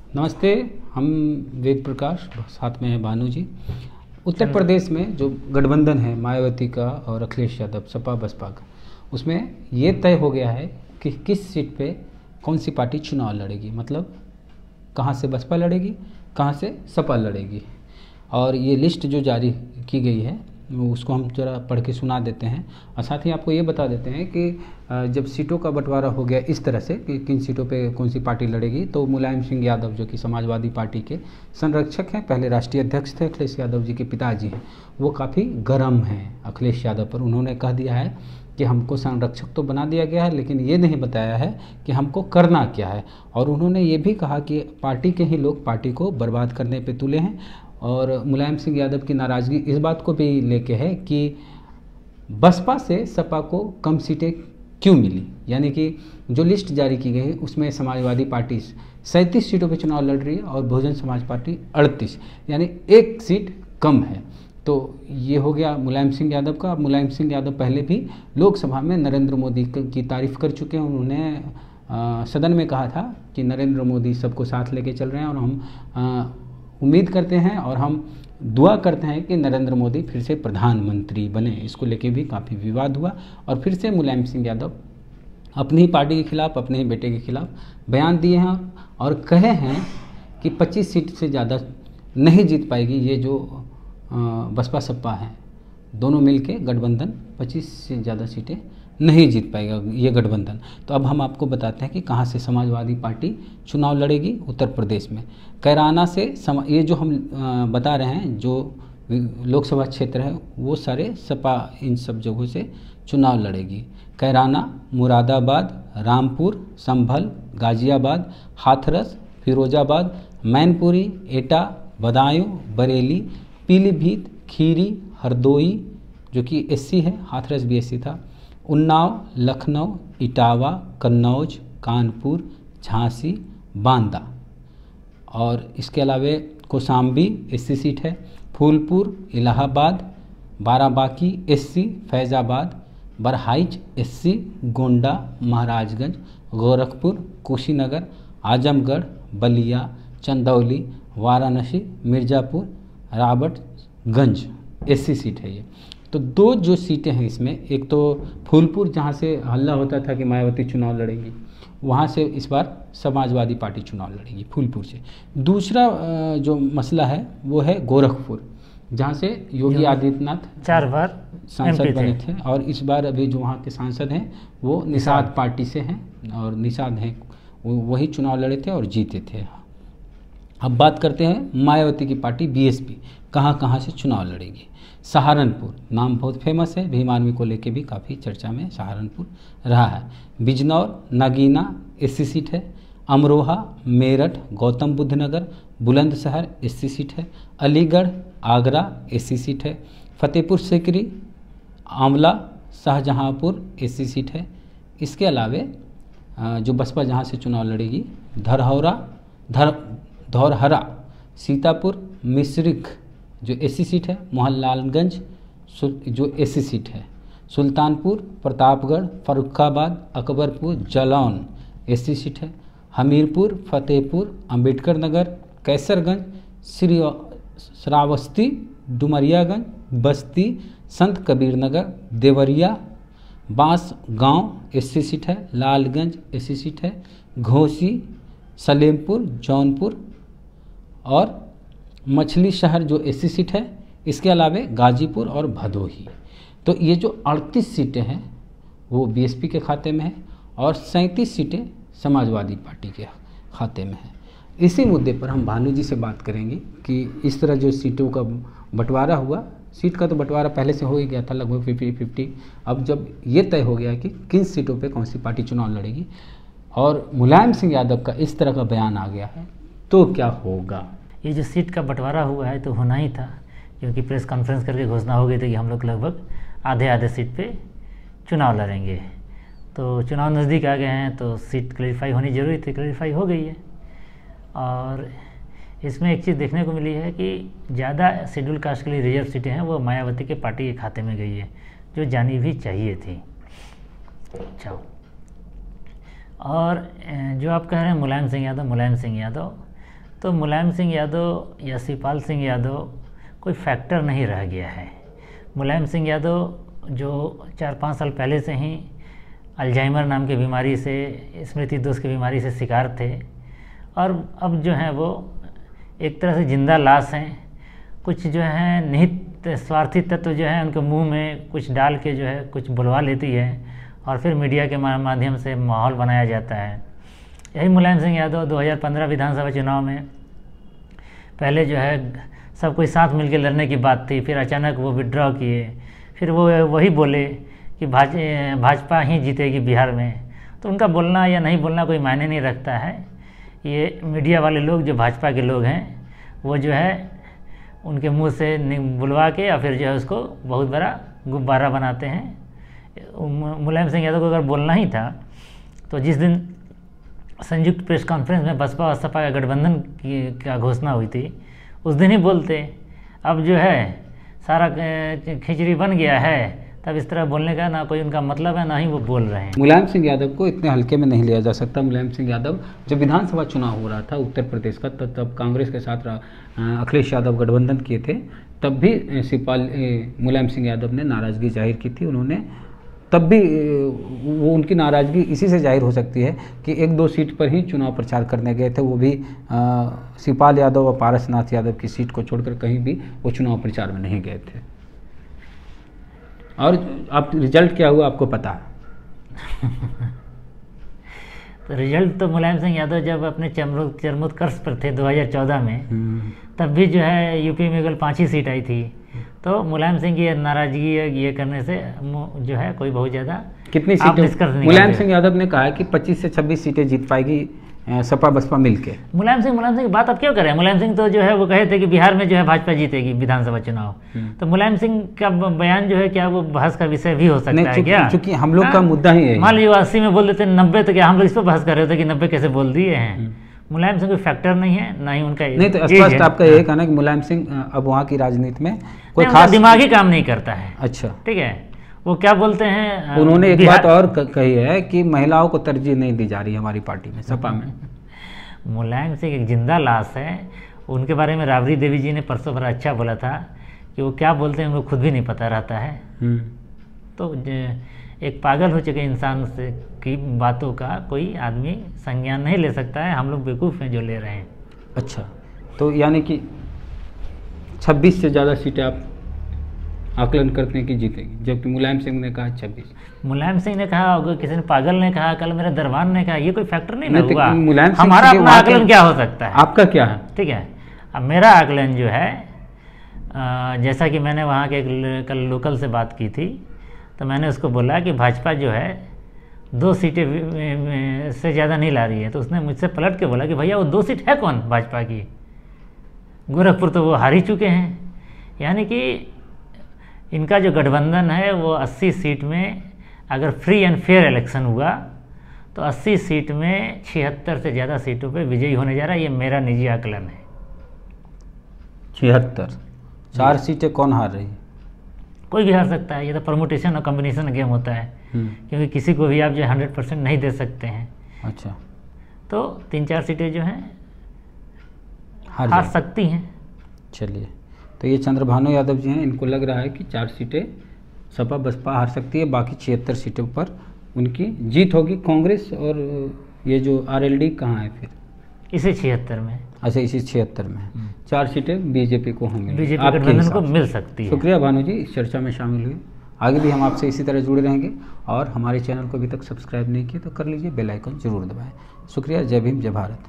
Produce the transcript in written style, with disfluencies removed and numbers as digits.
नमस्ते। हम वेद प्रकाश, साथ में है भानु जी। उत्तर प्रदेश में जो गठबंधन है मायावती का और अखिलेश यादव सपा बसपा का, उसमें ये तय हो गया है कि किस सीट पे कौन सी पार्टी चुनाव लड़ेगी। मतलब कहाँ से बसपा लड़ेगी, कहाँ से सपा लड़ेगी। और ये लिस्ट जो जारी की गई है उसको हम जरा पढ़ के सुना देते हैं। और साथ ही आपको ये बता देते हैं कि जब सीटों का बंटवारा हो गया इस तरह से कि किन सीटों पे कौन सी पार्टी लड़ेगी, तो मुलायम सिंह यादव जो कि समाजवादी पार्टी के संरक्षक हैं, पहले राष्ट्रीय अध्यक्ष थे, अखिलेश यादव जी के पिताजी हैं, वो काफ़ी गर्म हैं अखिलेश यादव पर। उन्होंने कह दिया है कि हमको संरक्षक तो बना दिया गया है, लेकिन ये नहीं बताया है कि हमको करना क्या है। और उन्होंने ये भी कहा कि पार्टी के ही लोग पार्टी को बर्बाद करने पे तुले हैं। और मुलायम सिंह यादव की नाराज़गी इस बात को भी लेके है कि बसपा से सपा को कम सीटें क्यों मिली। यानी कि जो लिस्ट जारी की गई है उसमें समाजवादी पार्टी 37 सीटों पर चुनाव लड़ रही है और बहुजन समाज पार्टी 38, यानी एक सीट कम है। तो ये हो गया मुलायम सिंह यादव का। मुलायम सिंह यादव पहले भी लोकसभा में नरेंद्र मोदी की तारीफ़ कर चुके हैं। उन्होंने सदन में कहा था कि नरेंद्र मोदी सबको साथ लेके चल रहे हैं और हम उम्मीद करते हैं और हम दुआ करते हैं कि नरेंद्र मोदी फिर से प्रधानमंत्री बने। इसको लेके भी काफ़ी विवाद हुआ और फिर से मुलायम सिंह यादव अपनी ही पार्टी के खिलाफ, अपने ही बेटे के खिलाफ बयान दिए हैं और कहे हैं कि 25 सीट से ज़्यादा नहीं जीत पाएगी ये जो बसपा सपा हैं, दोनों मिलके गठबंधन 25 से ज़्यादा सीटें नहीं जीत पाएगा ये गठबंधन। तो अब हम आपको बताते हैं कि कहाँ से समाजवादी पार्टी चुनाव लड़ेगी उत्तर प्रदेश में। कैराना से ये जो हम बता रहे हैं जो लोकसभा क्षेत्र है वो सारे सपा इन सब जगहों से चुनाव लड़ेगी। कैराना, मुरादाबाद, रामपुर, संभल, गाजियाबाद, हाथरस, फिरोजाबाद, मैनपुरी, एटा, बदायूं, बरेली, पीलीभीत, खीरी, हरदोई जो कि एससी है, हाथरस भी एससी था, उन्नाव, लखनऊ, इटावा, कन्नौज, कानपुर, झांसी, बांदा। और इसके अलावा कौशाम्बी एससी सीट है, Phulpur, Allahabad, Barabanki SC, Faizabad, Bahraich SC, Gonda, Maharajganj, Gorakhpur, Kushinagar, Azamgarh, Ballia, Chandauli, Varanasi, Mirzapur, Robertsganj SC seat है ये। तो दो जो सीटें हैं इसमें, एक तो फूलपुर जहाँ से हल्ला होता था कि मायावती चुनाव लड़ेंगी, वहाँ से इस बार समाजवादी पार्टी चुनाव लड़ेगी फूलपुर से। दूसरा जो मसला है वो है गोरखपुर, जहाँ से योगी आदित्यनाथ 4 बार सांसद बने थे और इस बार अभी जो वहाँ के सांसद हैं वो निषाद पार्टी से हैं और निषाद हैं, वही चुनाव लड़े थे और जीते थे। अब बात करते हैं मायावती की पार्टी बीएसपी कहाँ कहाँ से चुनाव लड़ेगी। सहारनपुर नाम बहुत फेमस है, भीम आर्मी को लेके भी काफ़ी चर्चा में सहारनपुर रहा है। बिजनौर, नागीना एससी सीट है। अमरोहा, मेरठ, गौतम बुद्ध नगर, बुलंदशहर एससी सीट है। अलीगढ़, आगरा एससी सीट है। फतेहपुर सीकरी, आंवला, शाहजहांपुर एससी सीट है। इसके अलावे जो बसपा जहाँ से चुनाव लड़ेगी धौरहरा, सीतापुर, मिश्रिख जो एससी सीट है, मोहनलालगंज जो एससी सीट है, सुल्तानपुर, प्रतापगढ़, फर्रुखाबाद, अकबरपुर, जालौन एससी सीट है। हमीरपुर, फतेहपुर, अंबेडकर नगर, कैसरगंज, श्रावस्ती, डुमरियागंज, बस्ती, संत कबीर नगर, देवरिया, बांसगांव एससी सीट है। लालगंज एससी सीट है। घोसी, सलेमपुर, जौनपुर और मछली शहर जो एससी सीट है। इसके अलावा गाजीपुर और भदोही। तो ये जो 38 सीटें हैं वो बीएसपी के खाते में है और 37 सीटें समाजवादी पार्टी के खाते में है। इसी मुद्दे पर हम भानु जी से बात करेंगे कि इस तरह जो सीटों का बंटवारा हुआ, सीट का तो बंटवारा पहले से हो ही गया था लगभग 50-50। अब जब ये तय हो गया कि किन सीटों पे कौन सी पार्टी चुनाव लड़ेगी और मुलायम सिंह यादव का इस तरह का बयान आ गया है तो क्या होगा। ये जो सीट का बंटवारा हुआ है तो होना ही था, क्योंकि प्रेस कॉन्फ्रेंस करके घोषणा हो गई थी कि हम लोग लगभग आधे सीट पे चुनाव लड़ेंगे। तो चुनाव नज़दीक आ गए हैं तो सीट क्लैरिफाई होनी जरूरी थी, क्लैरिफाई हो गई है। और इसमें एक चीज़ देखने को मिली है कि ज़्यादा शेड्यूल कास्ट के लिए रिजर्व सीटें हैं वो मायावती के पार्टी के खाते में गई है, जो जानी भी चाहिए थी। अच्छा, और जो आप कह रहे हैं मुलायम सिंह यादव तो मुलायम सिंह यादव या शिवपाल सिंह यादव कोई फैक्टर नहीं रह गया है। मुलायम सिंह यादव जो 4-5 साल पहले से ही अल्जाइमर नाम की बीमारी से, स्मृति दोष की बीमारी से शिकार थे, और अब जो है वो एक तरह से जिंदा लाश हैं। कुछ जो है निहित स्वार्थी तत्व जो है उनके मुंह में कुछ डाल के जो है कुछ बुलवा लेती है और फिर मीडिया के माध्यम से माहौल बनाया जाता है। यही मुलायम सिंह यादव 2015 विधानसभा चुनाव में पहले जो है सब कोई साथ मिलकर लड़ने की बात थी, फिर अचानक वो विड्रॉ किए, फिर वो वही बोले कि भाजपा ही जीतेगी बिहार में। तो उनका बोलना या नहीं बोलना कोई मायने नहीं रखता है। ये मीडिया वाले लोग जो भाजपा के लोग हैं वो जो है उनके मुंह से बुलवा के या फिर जो है उसको बहुत बड़ा गुब्बारा बनाते हैं। मुलायम सिंह यादव को अगर बोलना ही था तो जिस दिन संयुक्त प्रेस कॉन्फ्रेंस में बसपा और सपा का गठबंधन की घोषणा हुई थी उस दिन ही बोलते। अब जो है सारा खिचड़ी बन गया है, तब इस तरह बोलने का ना कोई उनका मतलब है, ना ही वो बोल रहे हैं। मुलायम सिंह यादव को इतने हल्के में नहीं लिया जा सकता। मुलायम सिंह यादव जब विधानसभा चुनाव हो रहा था उत्तर प्रदेश का, तब कांग्रेस के साथ अखिलेश यादव गठबंधन किए थे, तब भी शिवपाल मुलायम सिंह यादव ने नाराज़गी जाहिर की थी। उन्होंने तब भी वो उनकी नाराज़गी इसी से जाहिर हो सकती है कि 1-2 सीट पर ही चुनाव प्रचार करने गए थे, वो भी शिवपाल यादव और पारसनाथ यादव की सीट को छोड़कर कहीं भी वो चुनाव प्रचार में नहीं गए थे। और अब रिजल्ट क्या हुआ आपको पता है? तो रिजल्ट तो मुलायम सिंह यादव जब अपने चरमोत्कर्ष पर थे 2014 में, तब भी जो है यूपी में केवल 5 ही सीट आई थी। तो मुलायम सिंह की नाराजगी ये करने से जो है कोई बहुत ज़्यादा कितनी सीटें मुलायम सिंह यादव ने कहा है कि 25 से 26 सीटें जीत पाएगी सपा बसपा मिलके। मुलायम सिंह की बात अब क्यों करें? मुलायम सिंह तो जो है वो कहे थे कि बिहार में जो है भाजपा जीतेगी विधानसभा चुनाव। तो मुलायम सिंह का बयान जो है क्या वो बहस का विषय भी हो सकता है क्या? क्योंकि हम लोग का मुद्दा ही है। मान लीजिए 80 में बोल देते 90, तो क्या हम लोग इस पर बहस कर रहे थे कि 90 कैसे बोल दिए हैं? मुलायम सिंह कोई फैक्टर नहीं है, ना ही उनका नहीं। तो स्पष्ट आपका यही कहना है कि मुलायम सिंह अब वहाँ की राजनीति में कोई खास दिमागी काम नहीं करता है। अच्छा, ठीक है। वो क्या बोलते हैं, उन्होंने एक बात और कही है कि महिलाओं को तरजीह नहीं दी जा रही है हमारी पार्टी में, सपा में। मुलायम सिंह एक जिंदा लाश है। उनके बारे में राबड़ी देवी जी ने परसों बड़ा अच्छा बोला था कि वो क्या बोलते हैं उनको खुद भी नहीं पता रहता है। तो एक पागल हो चुके इंसान से की बातों का कोई आदमी संज्ञान नहीं ले सकता है। हम लोग बेवकूफ़ हैं जो ले रहे हैं। अच्छा, तो यानी कि 26 से ज़्यादा सीटें आप आकलन करते हैं कि जीतेगी, जबकि मुलायम सिंह ने कहा 26। मुलायम सिंह ने कहा होगा, किसी ने पागल ने कहा, कल मेरे दरबान ने कहा, ये कोई फैक्टर नहीं ना हुआ। हमारा अपना आकलन क्या हो सकता है? आपका क्या है? ठीक है, अब मेरा आकलन जो है, जैसा कि मैंने वहाँ के कल लोकल से बात की थी, तो मैंने उसको बोला कि भाजपा जो है 2 सीटें से ज़्यादा नहीं ला रही है। तो उसने मुझसे पलट के बोला कि भैया वो 2 सीट है कौन भाजपा की? गोरखपुर तो वो हार ही चुके हैं। यानी कि इनका जो गठबंधन है वो 80 सीट में अगर फ्री एंड फेयर इलेक्शन हुआ तो 80 सीट में 76 से ज़्यादा सीटों पे विजयी होने जा रहा है। ये मेरा निजी आकलन है। 76, 4 सीटें कौन हार रही है? कोई भी हार सकता है। ये तो परमुटेशन और कॉम्बिनेशन गेम होता है, क्योंकि किसी को भी आप जो 100% नहीं दे सकते हैं। अच्छा, तो 3-4 सीटें जो हैं हार सकती हैं। चलिए, तो ये चंद्रभानु यादव जी हैं, इनको लग रहा है कि 4 सीटें सपा बसपा हार सकती है, बाकी 76 सीटों पर उनकी जीत होगी। कांग्रेस और ये जो आरएलडी कहाँ है फिर? इसी 76 में। अच्छा, इसी 76 में 4 सीटें बीजेपी को होंगी, बीजेपी गठबंधन को मिल सकती है। शुक्रिया भानु जी, इस चर्चा में शामिल हुए। आगे भी हम आपसे इसी तरह जुड़े रहेंगे, और हमारे चैनल को अभी तक सब्सक्राइब नहीं किया तो कर लीजिए, बेल आइकन जरूर दबाएं। शुक्रिया, जय भीम, जय भारत।